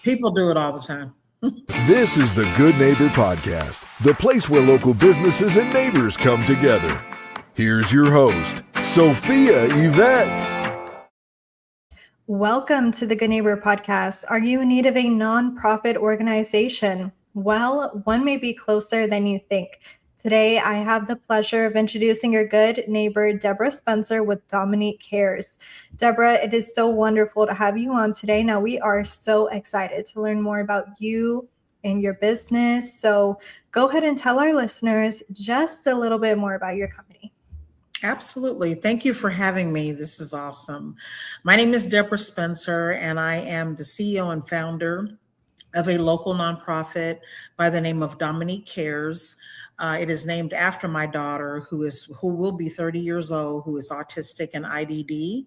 People do it all the time. This is the Good Neighbor Podcast, the place where local businesses and neighbors come together. Here's your host, Sophia Yvette. Welcome to the Good Neighbor Podcast. Are you in need of a nonprofit organization? Well, one may be closer than you think. Today, I have the pleasure of introducing your good neighbor, Deborah Spencer with Dominique Cares. Deborah, it is so wonderful to have you on today. Now, we are so excited to learn more about you and your business. So go ahead and tell our listeners just a little bit more about your company. Absolutely. Thank you for having me. This is awesome. My name is Deborah Spencer, and I am the CEO and founder of a local nonprofit by the name of Dominique Cares. It is named after my daughter, who will be 30 years old, who is autistic and IDD.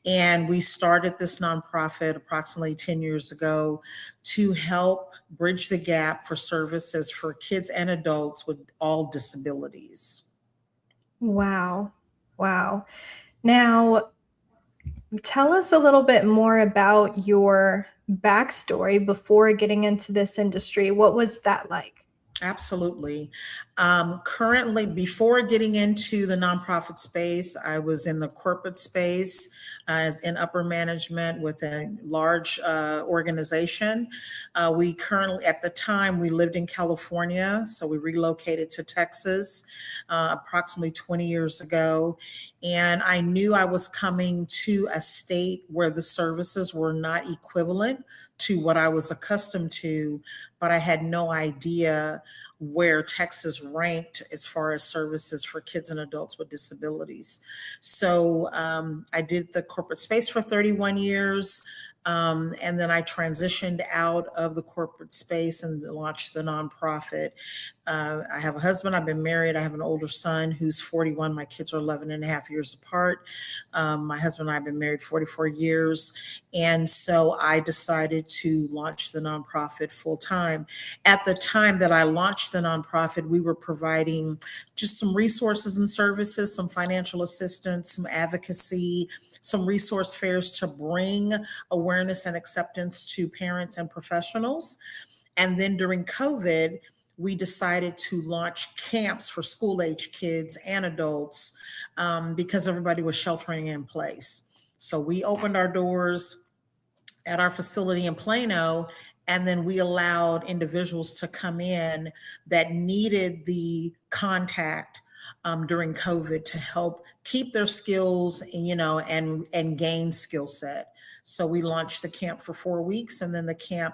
And we started this nonprofit approximately 10 years ago to help bridge the gap for services for kids and adults with all disabilities. Wow. Now, tell us a little bit more about your backstory before getting into this industry. What was that like? Absolutely. Currently, before getting into the nonprofit space, I was in the corporate space as in upper management with a large organization. We currently, at the time, we lived in California, so we relocated to Texas approximately 20 years ago. And I knew I was coming to a state where the services were not equivalent to what I was accustomed to, but I had no idea where Texas ranked as far as services for kids and adults with disabilities. So I did the corporate space for 31 years. And then I transitioned out of the corporate space and launched the nonprofit. I have a husband. I've been married. I have an older son who's 41. My kids are 11 and a half years apart. My husband and I have been married 44 years. And so I decided to launch the nonprofit full time. At the time that I launched the nonprofit, we were providing just some resources and services, some financial assistance, some advocacy, some resource fairs to bring awareness and acceptance to parents and professionals. And then during COVID, we decided to launch camps for school-age kids and adults because everybody was sheltering in place. So we opened our doors at our facility in Plano, and then we allowed individuals to come in that needed the contact during COVID to help keep their skills, and gain skill set. So we launched the camp for 4 weeks, and then the camp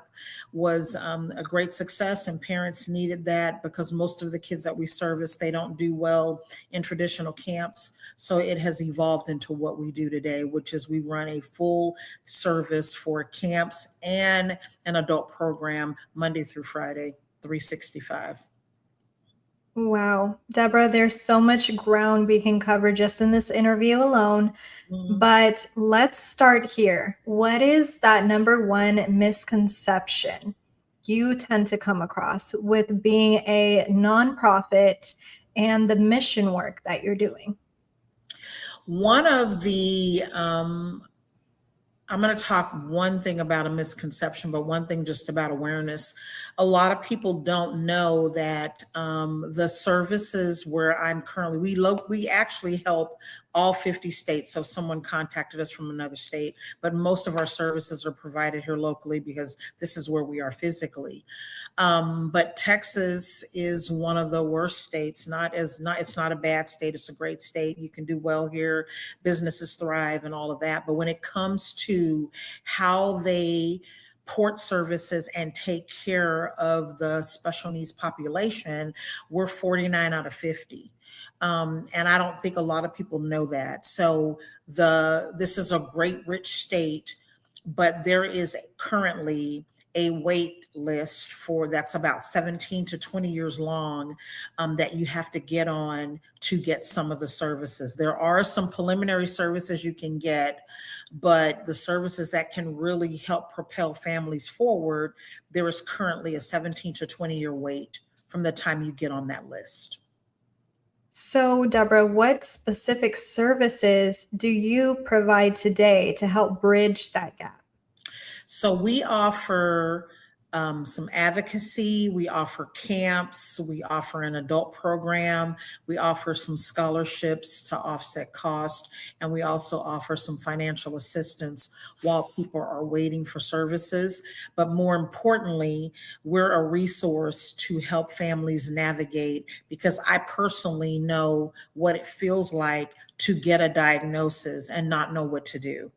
was a great success, and parents needed that because most of the kids that we service, they don't do well in traditional camps. So it has evolved into what we do today, which is we run a full service for camps and an adult program Monday through Friday, 365. Wow. Deborah, there's so much ground we can cover just in this interview alone. But let's start here. What is that number one misconception you tend to come across with being a nonprofit and the mission work that you're doing? One of the I'm going to talk one thing about a misconception, but one thing just about awareness. A lot of people don't know that the services where I'm currently, we actually help all 50 states. So if someone contacted us from another state, but most of our services are provided here locally because this is where we are physically. But Texas is one of the worst states. It's not a bad state. It's a great state. You can do well here. Businesses thrive and all of that. But when it comes to how they port services and take care of the special needs population, we're 49 out of 50. And I don't think a lot of people know that. So this is a great, rich state, but there is currently a wait list that's about 17 to 20 years long that you have to get on to get some of the services. There are some preliminary services you can get, but the services that can really help propel families forward, there is currently a 17 to 20 year wait from the time you get on that list. So, Deborah, what specific services do you provide today to help bridge that gap? So we offer some advocacy, we offer camps, we offer an adult program, we offer some scholarships to offset cost, and we also offer some financial assistance while people are waiting for services. But more importantly, we're a resource to help families navigate, because I personally know what it feels like to get a diagnosis and not know what to do,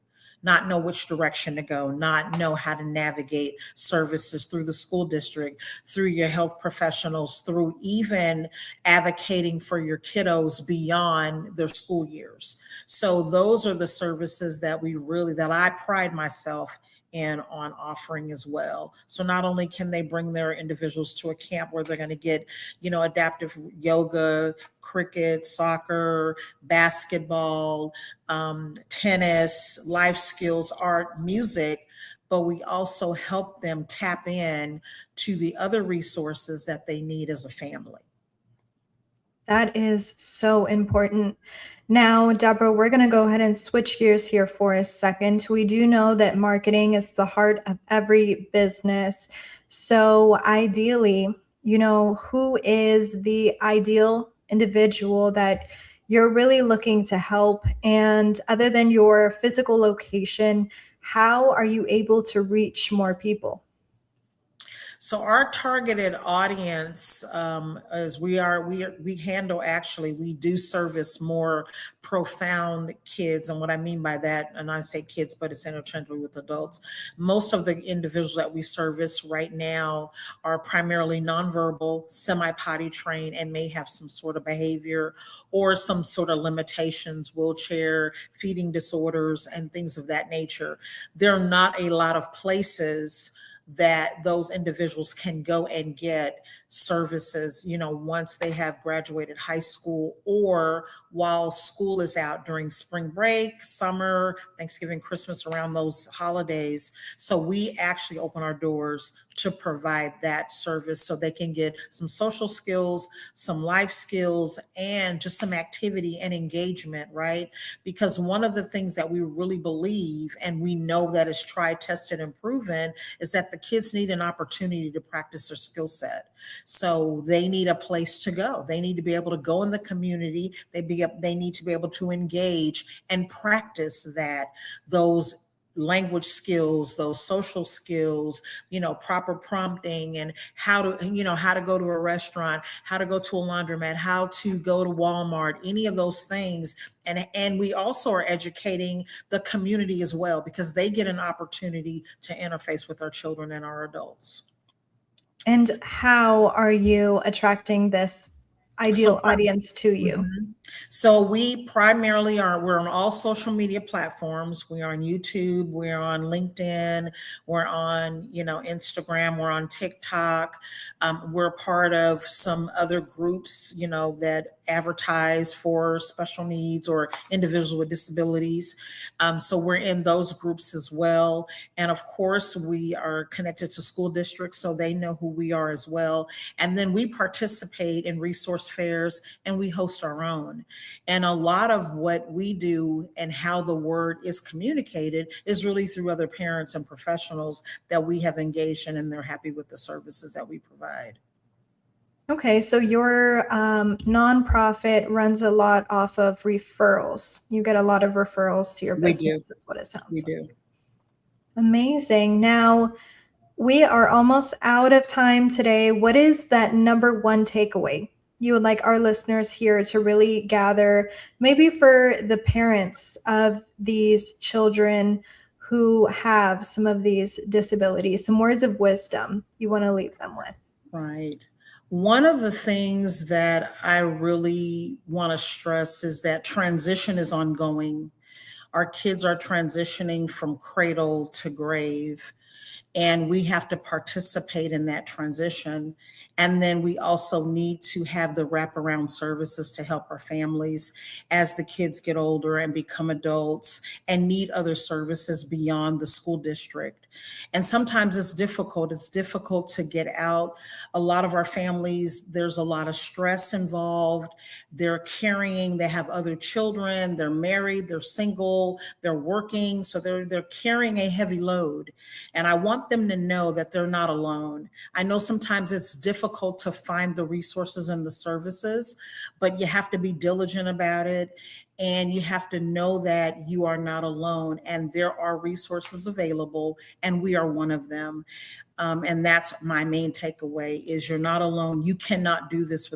not know which direction to go, not know how to navigate services through the school district, through your health professionals, through even advocating for your kiddos beyond their school years. So those are the services that that I pride myself in on offering as well. So not only can they bring their individuals to a camp where they're going to get, adaptive yoga, cricket, soccer, basketball, tennis, life skills, art, music, but we also help them tap in to the other resources that they need as a family. That is so important. Now, Deborah, we're going to go ahead and switch gears here for a second. We do know that marketing is the heart of every business. So ideally, who is the ideal individual that you're really looking to help? And other than your physical location, how are you able to reach more people? So our targeted audience, is we handle, actually, we do service more profound kids. And what I mean by that, and I say kids, but it's interchangeably with adults. Most of the individuals that we service right now are primarily nonverbal, semi-potty trained, and may have some sort of behavior or some sort of limitations, wheelchair, feeding disorders, and things of that nature. There are not a lot of places that those individuals can go and get services, once they have graduated high school or while school is out during spring break, summer, Thanksgiving, Christmas, around those holidays. So we actually open our doors to provide that service so they can get some social skills, some life skills, and just some activity and engagement, right? Because one of the things that we really believe, and we know that is tried, tested, and proven, is that the kids need an opportunity to practice their skill set. So they need a place to go. They need to be able to go in the community. They need to be able to engage and practice those language skills, those social skills, proper prompting, and how to go to a restaurant, how to go to a laundromat, how to go to Walmart, any of those things. And we also are educating the community as well, because they get an opportunity to interface with our children and our adults. And how are you attracting this ideal audience to you? Mm-hmm. So we primarily we're on all social media platforms. We're on YouTube, we're on LinkedIn, we're on, Instagram, we're on TikTok. We're part of some other groups, that advertise for special needs or individuals with disabilities. So we're in those groups as well. And of course, we are connected to school districts, so they know who we are as well. And then we participate in resource fairs, and we host our own. And a lot of what we do and how the word is communicated is really through other parents and professionals that we have engaged in, and they're happy with the services that we provide. Okay, so your nonprofit runs a lot off of referrals. You get a lot of referrals to your business, is what it sounds like. We do. Amazing. Now, we are almost out of time today. What is that number one takeaway you would like our listeners here to really gather, maybe for the parents of these children who have some of these disabilities, some words of wisdom you want to leave them with? Right. One of the things that I really want to stress is that transition is ongoing. Our kids are transitioning from cradle to grave. and we have to participate in that transition. And then we also need to have the wraparound services to help our families as the kids get older and become adults and need other services beyond the school district. And sometimes it's difficult. It's difficult to get out. A lot of our families, there's a lot of stress involved. They're carrying, they have other children, they're married, they're single, they're working. So they're carrying a heavy load. And I want them to know that they're not alone. I know sometimes it's difficult to find the resources and the services, but you have to be diligent about it. And you have to know that you are not alone and there are resources available, and we are one of them. And that's my main takeaway is you're not alone. You cannot do this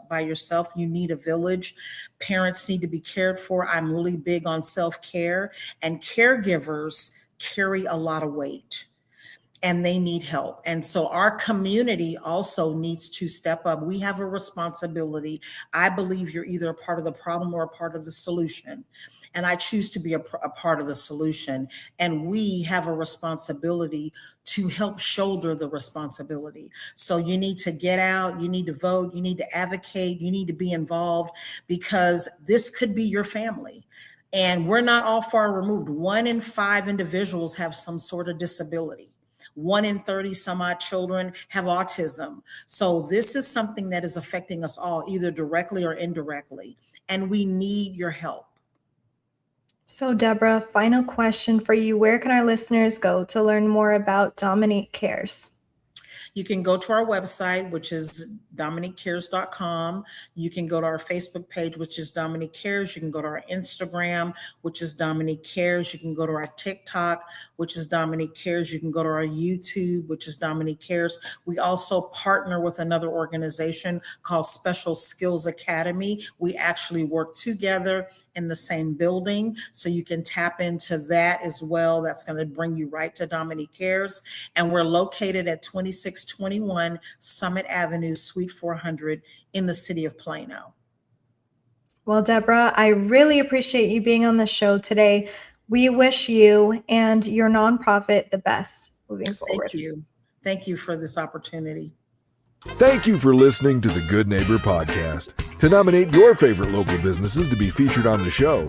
by yourself. You need a village. Parents need to be cared for. I'm really big on self-care, and caregivers carry a lot of weight and they need help. And so our community also needs to step up. We have a responsibility. I believe you're either a part of the problem or a part of the solution. And I choose to be a part of the solution. And we have a responsibility to help shoulder the responsibility. So you need to get out, you need to vote, you need to advocate, you need to be involved, because this could be your family. And we're not all far removed. 1 in 5 individuals have some sort of disability. 1 in 30 some odd children have autism. So this is something that is affecting us all, either directly or indirectly, and we need your help. So Deborah, final question for you. Where can our listeners go to learn more about Dominique Cares? You can go to our website, which is dominiquecares.com. You can go to our Facebook page, which is Dominique Cares. You can go to our Instagram, which is Dominique Cares. You can go to our TikTok, which is Dominique Cares. You can go to our YouTube, which is Dominique Cares. We also partner with another organization called Special Skills Academy. We actually work together in the same building, so you can tap into that as well. That's going to bring you right to Dominique Cares. And we're located at 2621 Summit Avenue, Suite 400 in the city of Plano. Well, Deborah, I really appreciate you being on the show today. We wish you and your nonprofit the best moving forward. Thank you. Thank you for this opportunity. Thank you for listening to the Good Neighbor Podcast. To nominate your favorite local businesses to be featured on the show,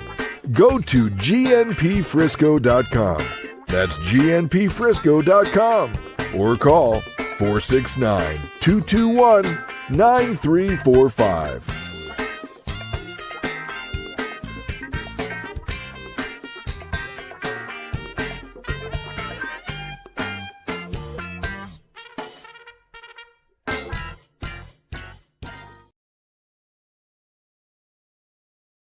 go to gnpfrisco.com. That's gnpfrisco.com. Or call 469-221-9345.